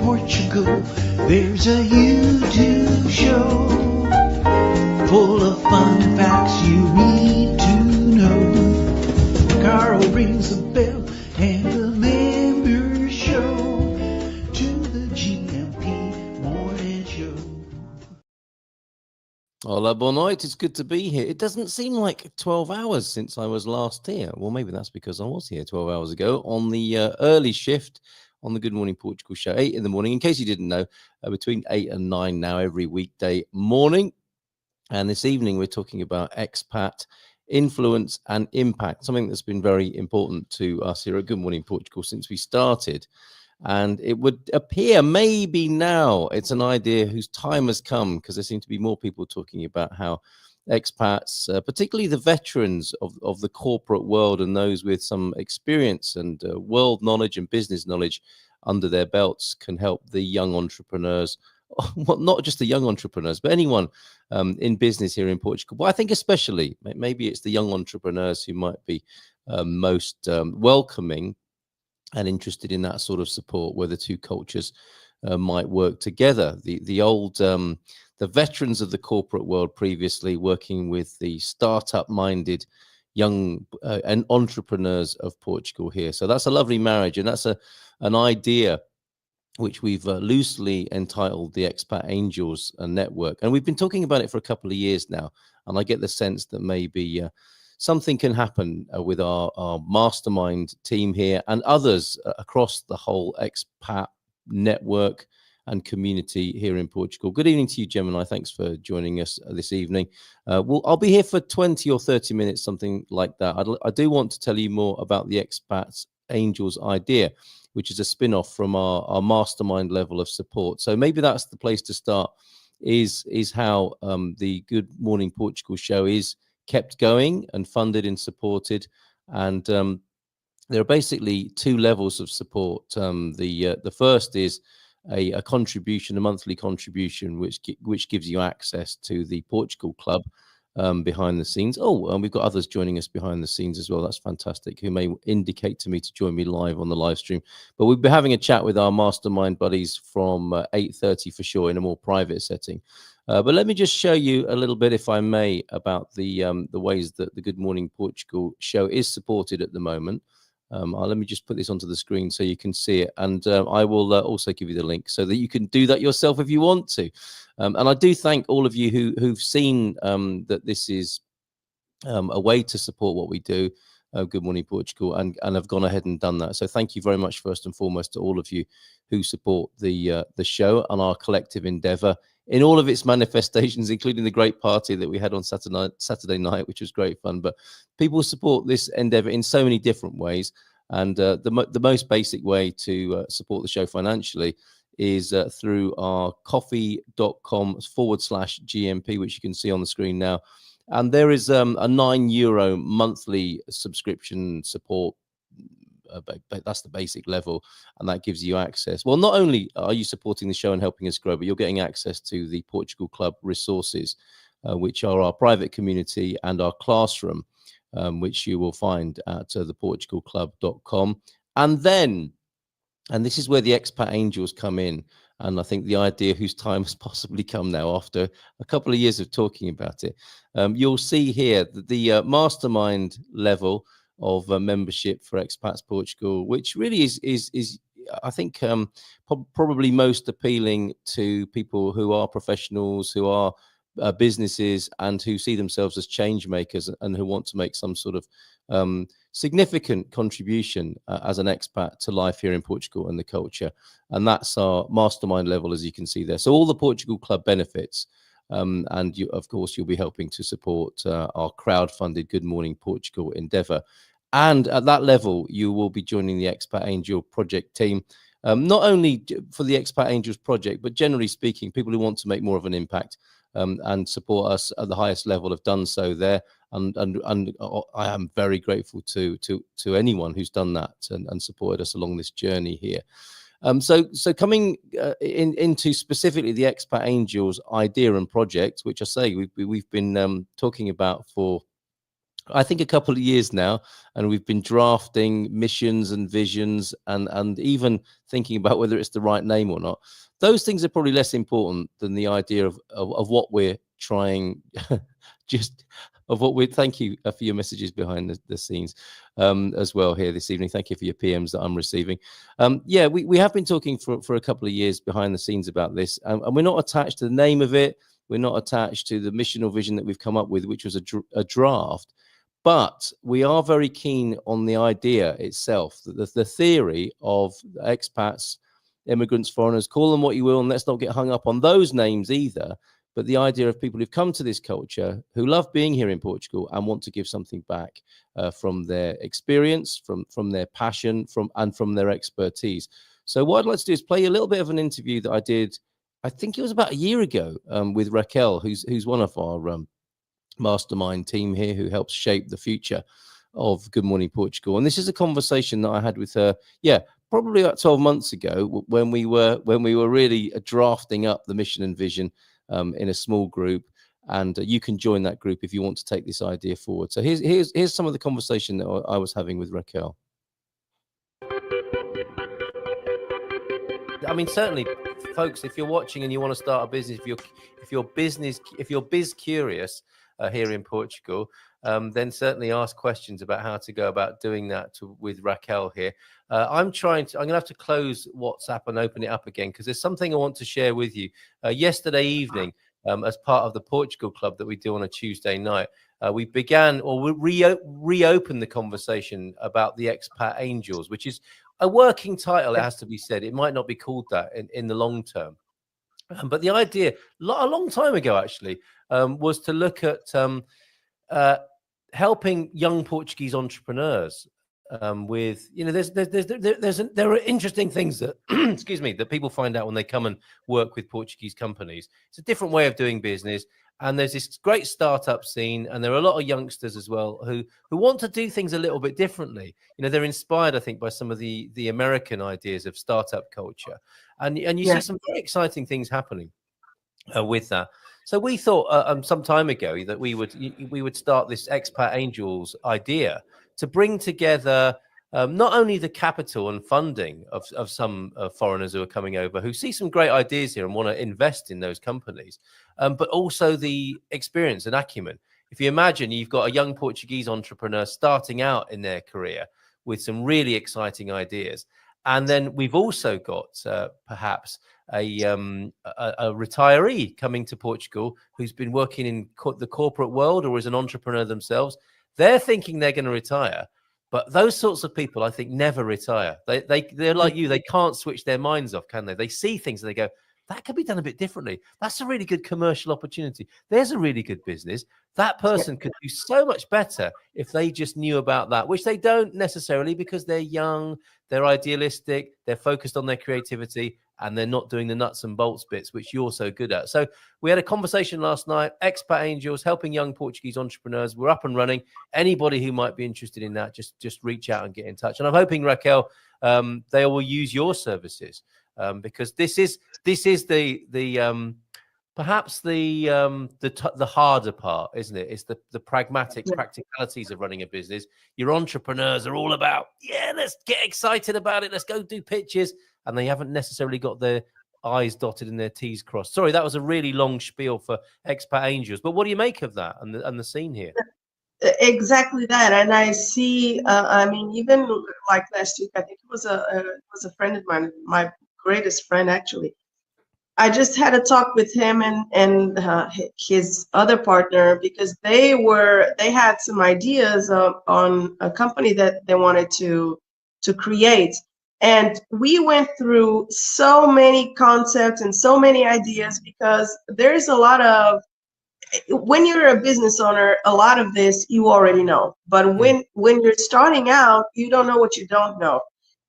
Portugal, there's a YouTube show full of fun facts you need to know. Carl rings the bell and the members show to the GMP Morning Show. Hola, boa noite. It's good to be here. It doesn't seem like 12 hours since I was last here. Well, maybe that's because I was here 12 hours ago on the early shift on the Good Morning Portugal show, 8 in the morning. In case you didn't know, between 8 and 9 now every weekday morning. And this evening, we're talking about expat influence and impact, something that's been very important to us here at Good Morning Portugal since we started. And it would appear maybe now it's an idea whose time has come, because there seem to be more people talking about how expats, particularly the veterans of the corporate world and those with some experience and world knowledge and business knowledge under their belts, can help the young entrepreneurs, well, not just the young entrepreneurs, but anyone in business here in Portugal. But I think especially, maybe it's the young entrepreneurs who might be most welcoming and interested in that sort of support, where the two cultures might work together. The veterans of the corporate world previously working with the startup-minded young and entrepreneurs of Portugal here. So that's a lovely marriage, and that's an idea which we've loosely entitled the Expat Angels Network. And we've been talking about it for a couple of years now, and I get the sense that maybe something can happen with our mastermind team here and others across the whole expat network and community here in Portugal. Good evening to you, Gemini. Thanks for joining us this evening. I'll be here for 20 or 30 minutes, something like that. I do want to tell you more about the Expat Angels idea, which is a spin-off from our mastermind level of support. So maybe that's the place to start, is how the Good Morning Portugal show is kept going and funded and supported. And there are basically two levels of support. The first is a contribution, a monthly contribution, which gives you access to the Portugal Club behind the scenes. And we've got others joining us behind the scenes as well. That's fantastic, who may indicate to me to join me live on the live stream. But we'll be having a chat with our mastermind buddies from 8:30 for sure, in a more private setting. But let me just show you a little bit, if I may, about the ways that the Good Morning Portugal show is supported at the moment. Let me just put this onto the screen so you can see it, and I will also give you the link so that you can do that yourself if you want to. And I do thank all of you who've seen that this is a way to support what we do, Good Morning Portugal, and have gone ahead and done that. So thank you very much, first and foremost, to all of you who support the show and our collective endeavor in all of its manifestations, including the great party that we had on Saturday night, which was great fun. But people support this endeavor in so many different ways. And the most basic way to support the show financially is through our coffee.com/GMP, which you can see on the screen now. And there is a €9 monthly subscription support. That's the basic level, and that gives you access. Well, not only are you supporting the show and helping us grow, but you're getting access to the Portugal Club resources, which are our private community and our classroom, which you will find at theportugalclub.com. And this is where the Expat Angels come in. And I think the idea whose time has possibly come now, after a couple of years of talking about it. You'll see here that the mastermind level of membership for Expats Portugal, which really is I think probably most appealing to people who are professionals, who are businesses, and who see themselves as change makers and who want to make some sort of significant contribution as an expat to life here in Portugal and the culture. And that's our mastermind level, as you can see there. So all the Portugal Club benefits, and of course you'll be helping to support our crowd-funded Good Morning Portugal endeavor. And at that level, you will be joining the Expat Angel Project team, not only for the Expat Angels Project, but generally speaking, people who want to make more of an impact and support us at the highest level have done so there. And I am very grateful to anyone who's done that and supported us along this journey here. So coming into specifically the Expat Angels idea and project, which I say we've been talking about for I think, a couple of years now, and we've been drafting missions and visions, and even thinking about whether it's the right name or not. Those things are probably less important than the idea of what we're trying, just of what we're. Thank you for your messages behind the scenes as well here this evening. Thank you for your PMs that I'm receiving. Yeah, we have been talking for a couple of years behind the scenes about this, and we're not attached to the name of it. We're not attached to the mission or vision that we've come up with, which was a draft. But we are very keen on the idea itself, that the theory of expats, immigrants, foreigners, call them what you will, and let's not get hung up on those names either. But the idea of people who've come to this culture, who love being here in Portugal and want to give something back from their experience, from their passion, from their expertise. So what I'd like to do is play a little bit of an interview that I did, I think it was about a year ago, with Raquel, who's one of our Mastermind team here, who helps shape the future of Good Morning Portugal. And this is a conversation that I had with her, probably about 12 months ago, when we were really drafting up the mission and vision in a small group. And you can join that group if you want to take this idea forward. So here's some of the conversation that I was having with Raquel. I mean, certainly, folks, if you're watching and you want to start a business, if you're biz curious here in Portugal, then certainly ask questions about how to go about doing that with Raquel here. I'm going to have to close WhatsApp and open it up again, because there's something I want to share with you. Yesterday evening, as part of the Portugal Club that we do on a Tuesday night, we reopened the conversation about the Expat Angels, which is a working title, it has to be said. It might not be called that in the long term. But the idea, a long time ago, actually, was to look at helping young Portuguese entrepreneurs with, there are interesting things that, excuse me, that people find out when they come and work with Portuguese companies. It's a different way of doing business. And there's this great startup scene, and there are a lot of youngsters as well who want to do things a little bit differently. They're inspired, I think, by some of the American ideas of startup culture, and you see some very exciting things happening with that. So we thought some time ago that we would start this Expat Angels idea to bring together not only the capital and funding of some foreigners who are coming over, who see some great ideas here and want to invest in those companies, but also the experience and acumen. If you imagine you've got a young Portuguese entrepreneur starting out in their career with some really exciting ideas, and then we've also got perhaps a retiree coming to Portugal who's been working in the corporate world or as an entrepreneur themselves. They're thinking they're going to retire. But those sorts of people, I think, never retire. They're like you. They can't switch their minds off, can they? They see things and they go, that could be done a bit differently. That's a really good commercial opportunity. There's a really good business. That person could do so much better if they just knew about that, which they don't necessarily, because they're young, they're idealistic, they're focused on their creativity, and they're not doing the nuts and bolts bits, which you're so good at. So we had a conversation last night, Expat Angels, helping young Portuguese entrepreneurs. We're up and running. Anybody who might be interested in that, just reach out and get in touch. And I'm hoping, Raquel, they will use your services, because this is perhaps the harder part, isn't it? It's the pragmatic practicalities of running a business. Your entrepreneurs are all about, let's get excited about it. Let's go do pitches. And they haven't necessarily got their I's dotted and their T's crossed. Sorry, that was a really long spiel for Expat Angels. But what do you make of that and the scene here? Exactly that. And I see, even like last week, I think it was a friend of mine, my greatest friend, actually. I just had a talk with him and his other partner, because they had some ideas on a company that they wanted to create. And we went through so many concepts and so many ideas, because there's a lot of, when you're a business owner, a lot of this you already know. But when you're starting out, you don't know what you don't know.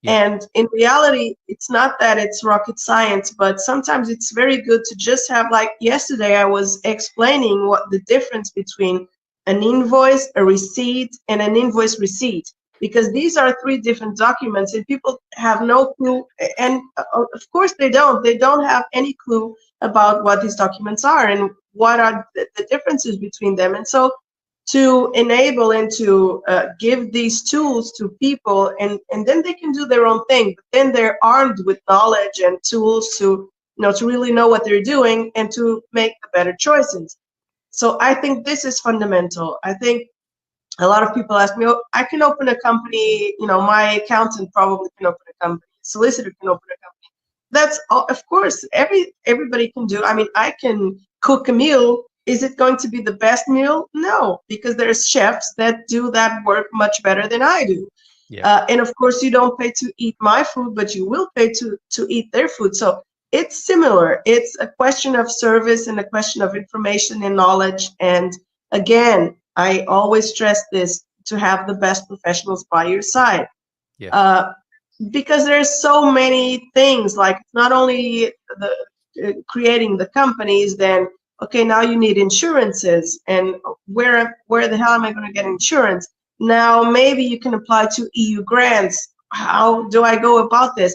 Yeah. And in reality, it's not that it's rocket science, but sometimes it's very good to just have, like yesterday, I was explaining what the difference between an invoice, a receipt, and an invoice receipt. Because these are three different documents and people have no clue. And of course they don't have any clue about what these documents are and what are the differences between them. And so to enable and to give these tools to people, and then they can do their own thing. But then they're armed with knowledge and tools to to really know what they're doing and to make the better choices. So I think this is fundamental. I think a lot of people ask me, oh, I can open a company, my accountant probably can open a company, solicitor can open a company. That's of course everybody can do. I mean, I can cook a meal. Is it going to be the best meal? No, because there's chefs that do that work much better than I do. Yeah. And of course, you don't pay to eat my food, but you will pay to eat their food. So it's similar. It's a question of service and a question of information and knowledge. And again, I always stress this, to have the best professionals by your side. Yeah. Because there's so many things, like not only the creating the companies, then okay, now you need insurances, and where the hell am I going to get insurance? Now maybe you can apply to EU grants. How do I go about this?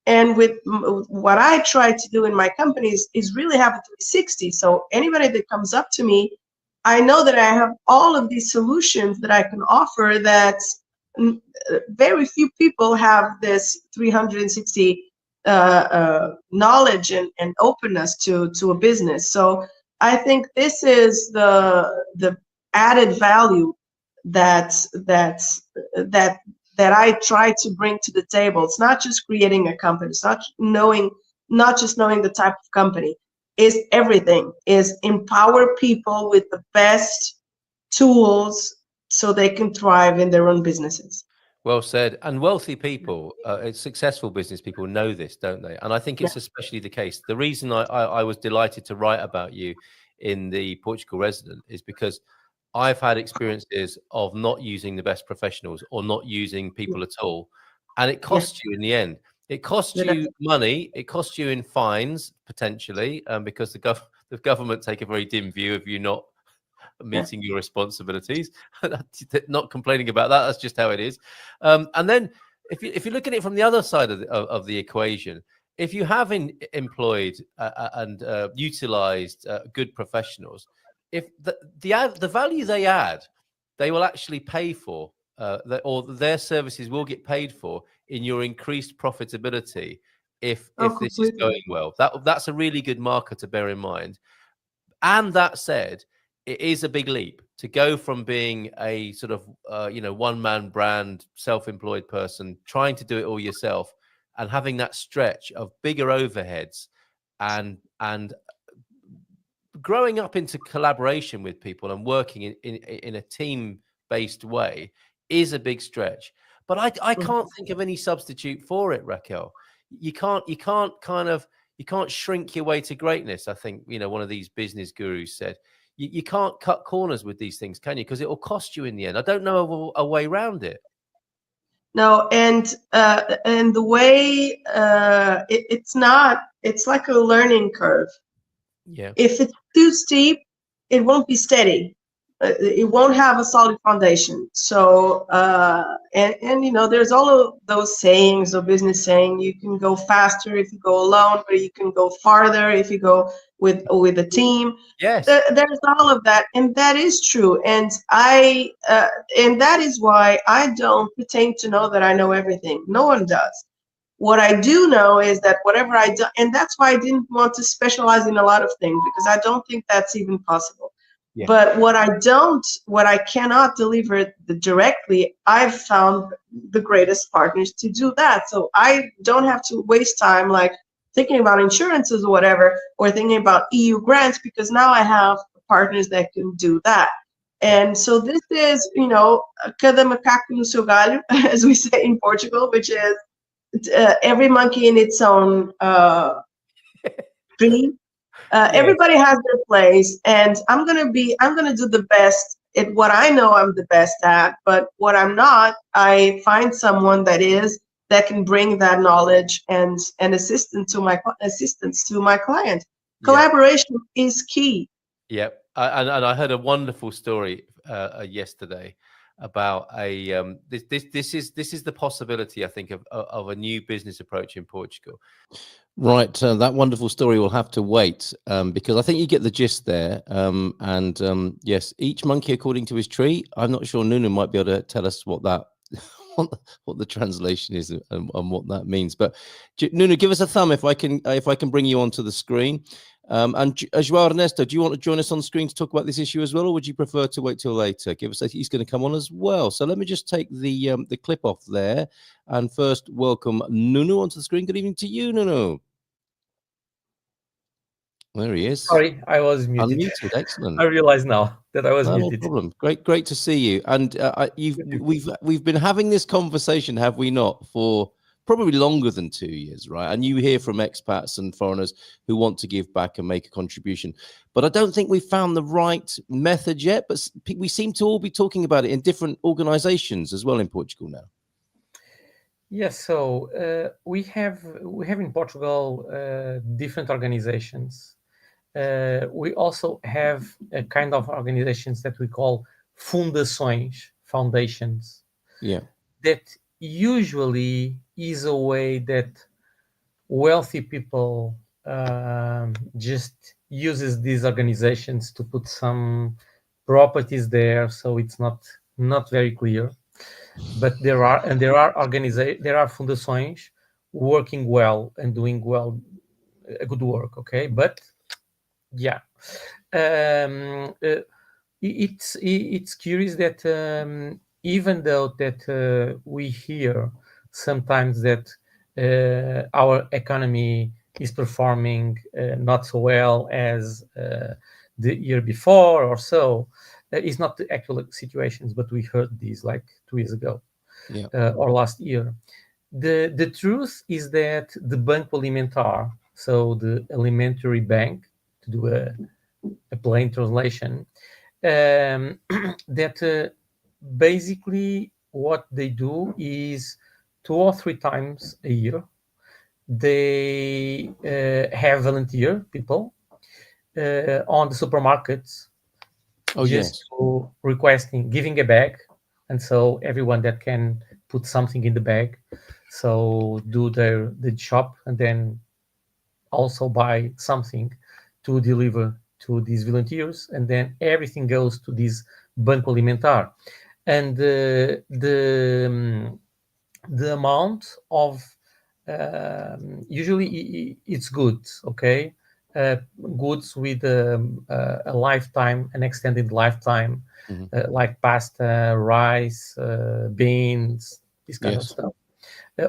And with what I try to do in my companies is really have a 360. So anybody that comes up to me, I know that I have all of these solutions that I can offer, that very few people have this 360 knowledge and openness to a business. So I think this is the added value that I try to bring to the table. It's not just creating a company. It's not just knowing the type of company. Is everything, is empower people with the best tools so they can thrive in their own businesses. Well said. And wealthy people, successful business people know this, don't they? And I think it's especially the case. The reason I was delighted to write about you in the Portugal Resident is because I've had experiences of not using the best professionals or not using people at all. And it costs you in the end. It costs you money. It costs you in fines, potentially, because the government take a very dim view of you not meeting your responsibilities. Not complaining about that. That's just how it is. And then if you look at it from the other side of the equation, if you have employed and utilized good professionals, if the value they add, they will actually pay for, or their services will get paid for in your increased profitability if this is going well. That's a really good marker to bear in mind. And that said, it is a big leap to go from being a sort of one-man brand, self-employed person trying to do it all yourself, and having that stretch of bigger overheads and growing up into collaboration with people and working in a team-based way is a big stretch. But I can't think of any substitute for it, Raquel. You can't shrink your way to greatness. I think, one of these business gurus said, you can't cut corners with these things, can you? Because it will cost you in the end. I don't know a way around it. No, and the way it's like a learning curve. Yeah. If it's too steep, it won't be steady. It won't have a solid foundation. So there's all of those sayings or business saying, you can go faster if you go alone, or you can go farther if you go with a team. Yes, there's all of that, and that is true. And and that is why I don't pretend to know that I know everything. No one does. What I do know is that whatever I do, and that's why I didn't want to specialize in a lot of things, because I don't think that's even possible. Yeah. But what I cannot deliver directly, I've found the greatest partners to do that. So I don't have to waste time like thinking about insurances or whatever, or thinking about EU grants, because now I have partners that can do that. And so this is, cada macaco no seu galho, as we say in Portugal, which is every monkey in its own tree. Everybody has their place, and I'm gonna do the best at what I know I'm the best at. But what I'm not, I find someone that can bring that knowledge and assistance to my client. Collaboration is key. Yeah, and I heard a wonderful story yesterday about this is the possibility, I think, of a new business approach in Portugal. Right, that wonderful story will have to wait, because I think you get the gist there. Yes, each monkey according to his tree. I'm not sure Nuno might be able to tell us what that what the translation is and what that means. But Nuno, give us a thumb if I can bring you onto the screen. João Ernesto, do you want to join us on screen to talk about this issue as well, or would you prefer to wait till later? He's going to come on as well. So let me just take the clip off there, and first welcome Nuno onto the screen. Good evening to you, Nuno. There he is. Sorry, I was muted. Unmuted, excellent. I realize now that I was muted. No problem. Great to see you. And we've been having this conversation, have we not, for probably longer than 2 years, right? And you hear from expats and foreigners who want to give back and make a contribution. But I don't think we've found the right method yet. But we seem to all be talking about it in different organizations as well in Portugal now. Yes, so we have in Portugal different organizations. We also have a kind of organizations that we call fundações, foundations. Yeah. That usually is a way that wealthy people just uses these organizations to put some properties there, so it's not very clear. But there are fundações working well and doing well, a good work. Okay, but yeah, it's curious that even though that we hear sometimes that our economy is performing not so well as the year before or so, it's not the actual situations, but we heard these like 2 years ago, yeah, or last year. The truth is that the Banco Alimentar, so the alimentary bank, to do a plain translation, that basically what they do is 2 or 3 times a year they have volunteer people on the supermarkets, just to requesting, giving a bag, and so everyone that can put something in the bag, so do the shop and then also buy something to deliver to these volunteers, and then everything goes to this Banco Alimentar. And the amount of usually it's goods, okay, goods with a lifetime, an extended lifetime, like pasta, rice, beans, this kind of stuff.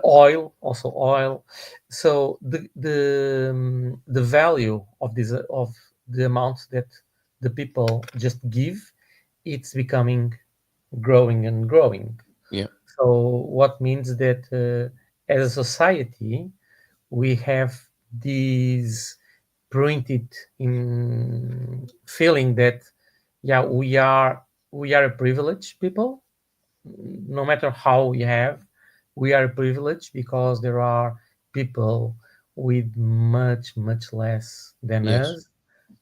Oil, also oil. So the value of this, of the amount that the people just give, it's becoming growing and growing. Yeah. So what means that as a society, we have this printed in feeling that we are a privileged people, no matter how we have. We are privileged because there are people with much less than us,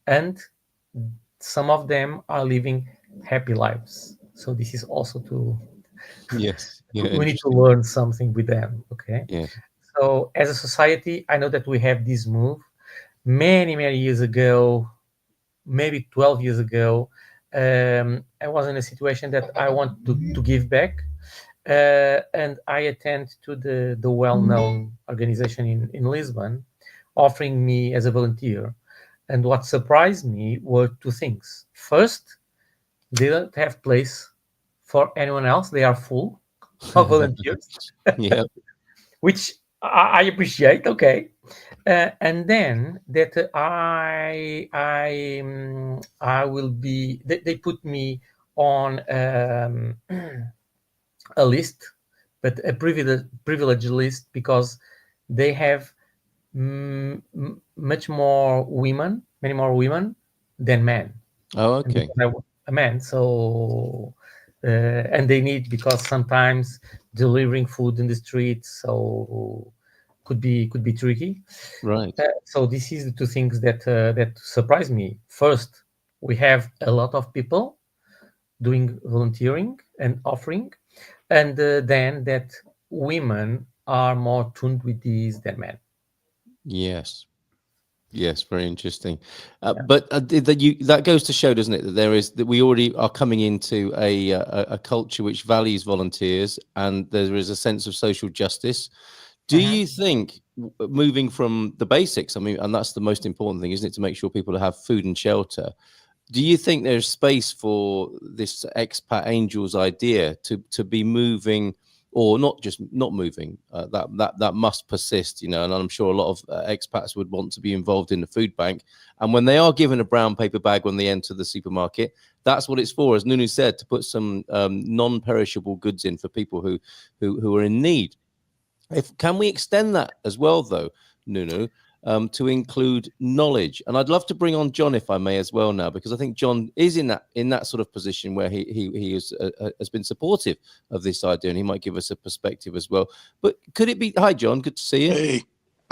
and some of them are living happy lives. So this is also we need to learn something with them. Okay. Yeah. So as a society, I know that we have this move many years ago, maybe 12 years ago. I was in a situation that I want to give back. And I attend to the well-known organization in Lisbon, offering me as a volunteer. And what surprised me were 2 things. First, they don't have place for anyone else. They are full of volunteers, which I appreciate. Okay. And then that I will be, they put me on a list, but a privileged list, because they have many more women than men. Oh, okay. A man, so and they need, because sometimes delivering food in the streets, so could be tricky. Right. So this is the 2 things that surprised me. First, we have a lot of people doing volunteering and offering, and then that women are more tuned with these than men. Yes. Yes, very interesting. Yeah. But that goes to show, doesn't it, that we already are coming into a culture which values volunteers, and there is a sense of social justice. Do Mhm. you think moving from the basics, I mean, and that's the most important thing, isn't it, to make sure people have food and shelter? Do you think there's space for this expat angels idea to be moving, or not moving? That must persist, you know. And I'm sure a lot of expats would want to be involved in the food bank. And when they are given a brown paper bag when they enter the supermarket, that's what it's for, as Nunu said, to put some non-perishable goods in for people who are in need. Can we extend that as well, though, Nunu, to include knowledge? And I'd love to bring on John, if I may, as well now, because I think John is in that sort of position where he has been supportive of this idea, and he might give us a perspective as well. But could it be? Hi, John. Good to see you. Hey.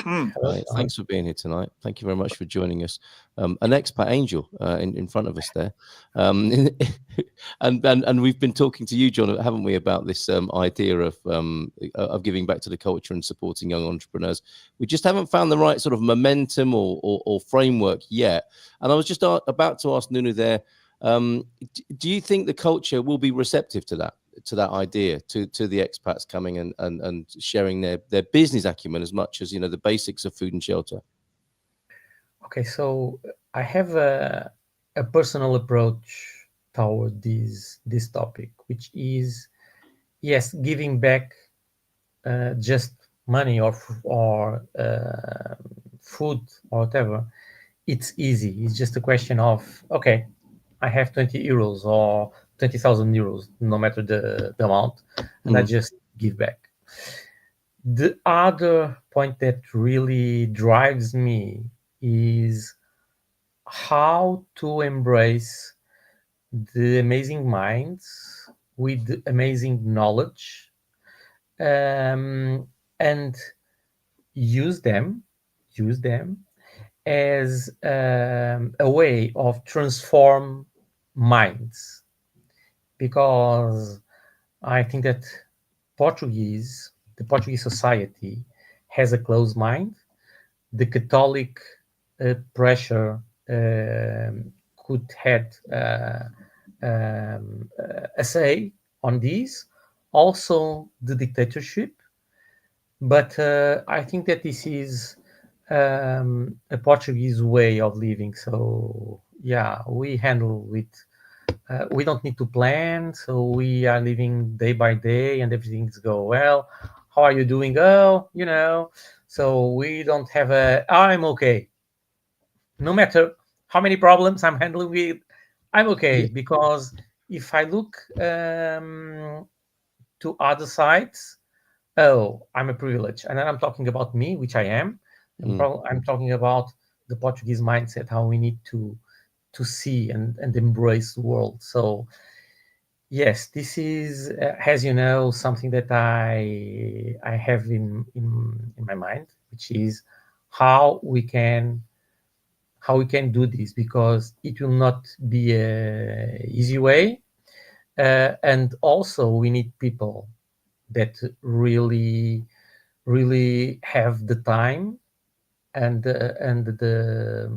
Hello, Hi, John. thanks for being here tonight. Thank you very much for joining us. An expat angel in front of us there, and we've been talking to you, John, haven't we, about this idea of giving back to the culture and supporting young entrepreneurs. We just haven't found the right sort of momentum or framework yet. And I was just about to ask Nunu there, do you think the culture will be receptive to that idea, to the expats coming and sharing their business acumen as much as, you know, the basics of food and shelter? Okay, so I have a personal approach toward this topic, which is, yes, giving back just money or food or whatever. It's easy. It's just a question of, okay, I have 20 euros or 20,000 euros, no matter the amount, and I just give back. The other point that really drives me is how to embrace the amazing minds with the amazing knowledge, and use them as a way of transform minds, because I think that the Portuguese society has a closed mind. The Catholic pressure could had a say on this. Also, the dictatorship. But I think that this is a Portuguese way of living. So yeah, we handle with. We don't need to plan, so we are living day by day, and everything's go well. How are you doing? Oh, you know. So we don't have I'm okay. No matter how many problems I'm handling with, I'm okay, Yeah. because if I look to other sides, oh, I'm a privilege, and then I'm talking about me, which I am. I'm talking about the Portuguese mindset, how we need to see and embrace the world. So yes, this is, as you know, something that I have in my mind, which is how we can do this, because it will not be a easy way, and also we need people that really have the time and the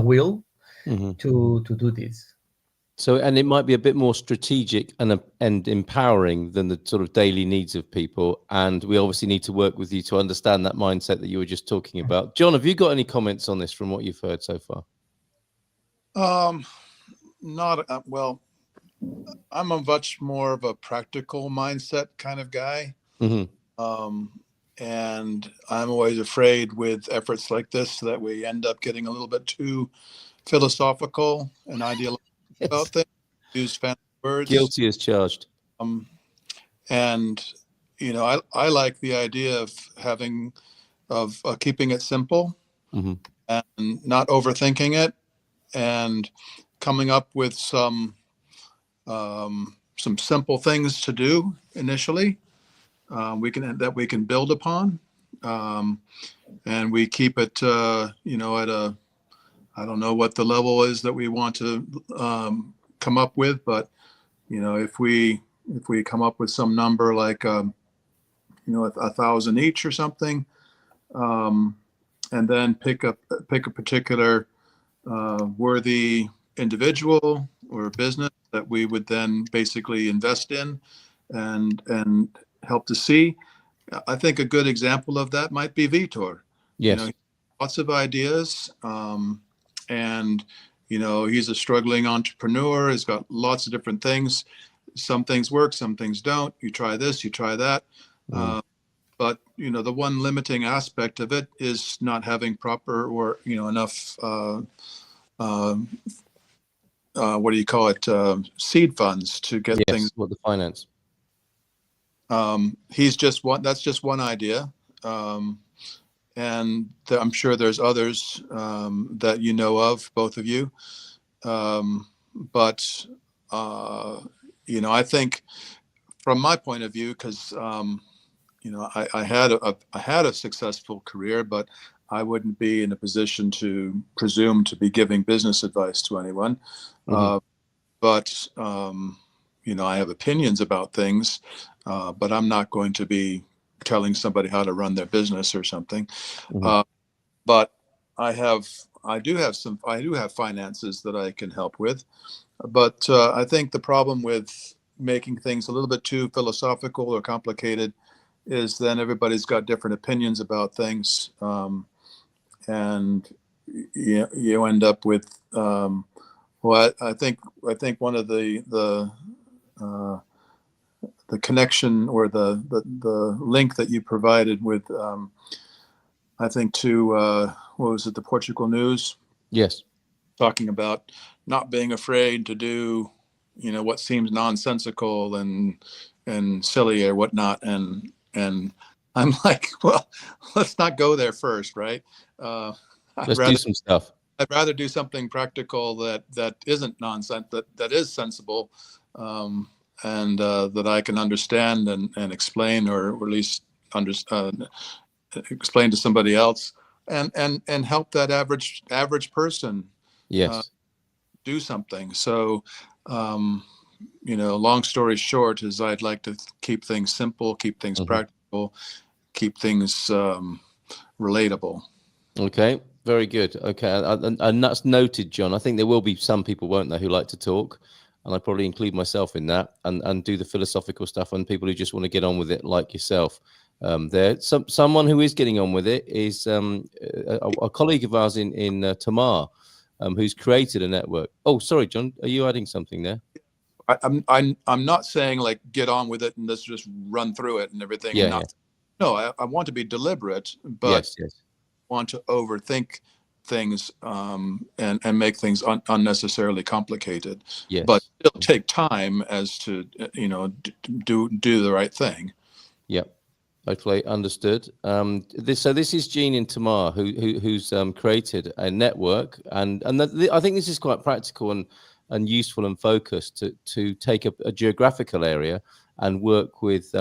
will to do this. So, and it might be a bit more strategic and empowering than the sort of daily needs of people. And we obviously need to work with you to understand that mindset that you were just talking about. John, have you got any comments on this from what you've heard so far? Not well. I'm a much more of a practical mindset kind of guy. And I'm always afraid with efforts like this that we end up getting a little bit too philosophical and idealistic about things, use fancy words. Guilty as charged. And, you know, I like the idea of keeping it simple and not overthinking it, and coming up with some simple things to do initially. We can build upon, and we keep it, you know, at a, I don't know what the level is that we want to come up with, but if we come up with some number like 1,000 each or something, and then pick a particular worthy individual or business that we would then basically invest in and help to see. I think a good example of that might be Vitor. Yes. Lots of ideas, and he's a struggling entrepreneur. He's got lots of different things. Some things work, some things don't. You try this, you try that. But the one limiting aspect of it is not having proper or enough what do you call it, seed funds to get things. What the finance. That's just one idea, and I'm sure there's others that you know of, both of you. But I think from my point of view, because I had a successful career, but I wouldn't be in a position to presume to be giving business advice to anyone. But I have opinions about things, but I'm not going to be telling somebody how to run their business or something. But I do have finances that I can help with. But I think the problem with making things a little bit too philosophical or complicated is then everybody's got different opinions about things, and you end up with I think one of the connection or the link that you provided with I think to what was it, the Portugal News? Yes. Talking about not being afraid to do what seems nonsensical and silly or whatnot, and I'm like, well, let's not go there first, right? Let's do some stuff. I'd rather do something practical that isn't nonsense, that is sensible, and that I can understand and explain, or at least explain to somebody else, and help that average person do something. So long story short is I'd like to keep things simple, keep things practical, keep things relatable. Okay, very good. Okay, and that's noted, John. I think there will be some people, won't there, who like to talk, and I probably include myself in that, and do the philosophical stuff, and people who just want to get on with it, like yourself. Someone who is getting on with it is a colleague of ours in Tamar, who's created a network. Oh, sorry, John, are you adding something there? I'm not saying like get on with it and let's just run through it and everything. No, I want to be deliberate, but want to overthink things and make things unnecessarily complicated. But it'll take time as to do the right thing. Yep. Totally understood. This is Jean in Tamar who's created a network, and I think this is quite practical and useful and focused to take a geographical area and work with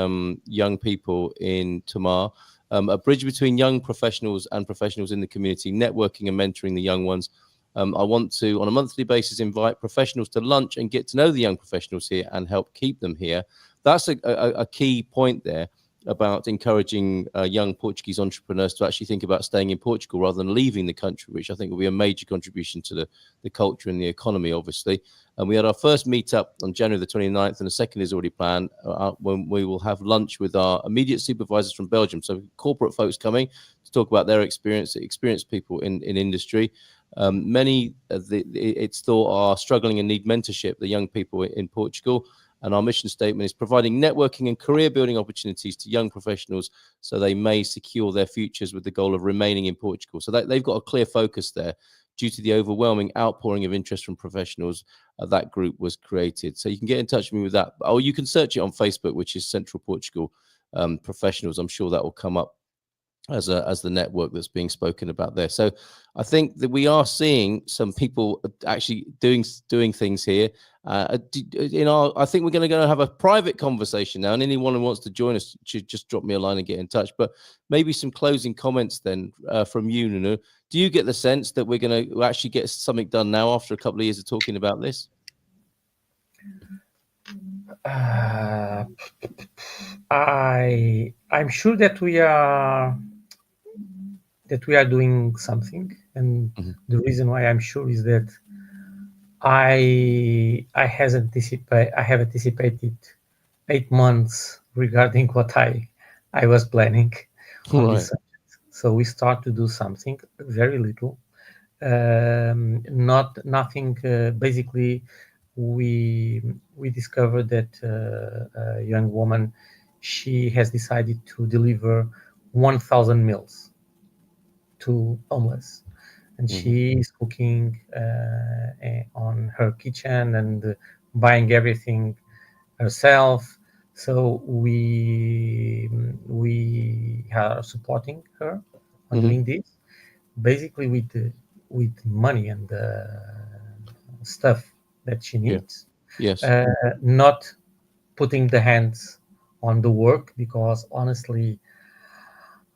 young people in Tamar, a bridge between young professionals and professionals in the community, networking and mentoring the young ones. I want to, on a monthly basis, invite professionals to lunch and get to know the young professionals here and help keep them here. That's a key point there about encouraging young Portuguese entrepreneurs to actually think about staying in Portugal rather than leaving the country, which I think will be a major contribution to the culture and the economy, obviously. And we had our first meetup on January the 29th, and the second is already planned, when we will have lunch with our immediate supervisors from Belgium. So corporate folks coming to talk about their experienced people in industry. Many, it's thought, are struggling and need mentorship, the young people in Portugal. And our mission statement is providing networking and career building opportunities to young professionals so they may secure their futures with the goal of remaining in Portugal. So they've got a clear focus there. Due to the overwhelming outpouring of interest from professionals, that group was created. So you can get in touch with me with that. Or you can search it on Facebook, which is Central Portugal Professionals. I'm sure that will come up as the network that's being spoken about there. So I think that we are seeing some people actually doing things here. I think we're going to go and have a private conversation now, and anyone who wants to join us should just drop me a line and get in touch. But maybe some closing comments then from you, Nuno. Do you get the sense that we're going to actually get something done now after a couple of years of talking about this? I'm sure that we are doing something, and the reason why I'm sure is that I have anticipated 8 months regarding what I was planning on Right. this subject. So we start to do something very little, not nothing. Basically, we discovered that a young woman, she has decided to deliver 1,000 meals to homeless, and she is cooking on her kitchen and buying everything herself. So we are supporting her on doing this, basically with money and stuff that she Yeah. needs, Yes. not putting the hands on the work, because honestly,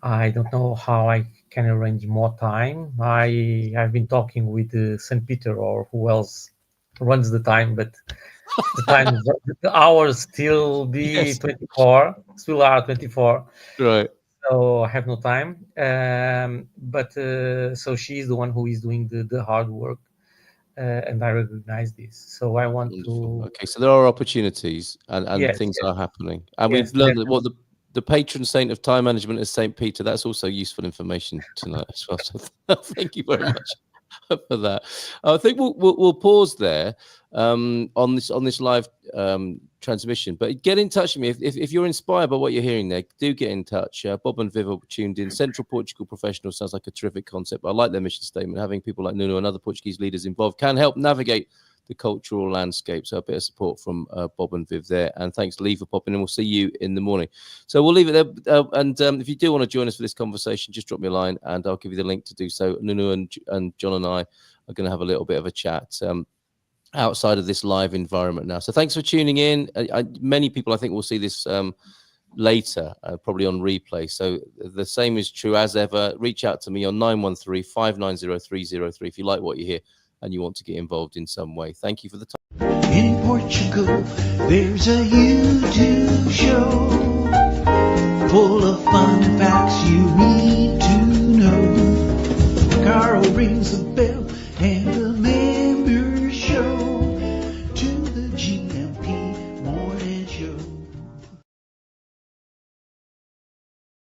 I don't know how I can arrange more time. I've been talking with St. Peter or who else runs the time, but the time, the hours still be Yes. 24, still are 24. Right. So I have no time. But so she's the one who is doing the hard work, and I recognize this. So I want Wonderful. to, Okay, so there are opportunities and yes, things yes, are happening. And yes, we've learned that definitely. what the patron saint of time management is St. Peter. That's also useful information tonight as well. So thank you very much for that. I think we'll pause there on this live transmission. But get in touch with me if you're inspired by what you're hearing there. Do get in touch. Bob and Viv are tuned in. Central Portugal Professionals sounds like a terrific concept. I like their mission statement. Having people like Nuno and other Portuguese leaders involved can help navigate the cultural landscape. So a bit of support from Bob and Viv there. And thanks, Lee, for popping in. We'll see you in the morning. So we'll leave it there. And if you do want to join us for this conversation, just drop me a line and I'll give you the link to do so. Nuno and John and I are going to have a little bit of a chat outside of this live environment now. So thanks for tuning in. Many people, I think, will see this later, probably on replay. So the same is true as ever. Reach out to me on 913-590-303 if you like what you hear and you want to get involved in some way. Thank you for the time. In Portugal, there's a YouTube show full of fun facts you need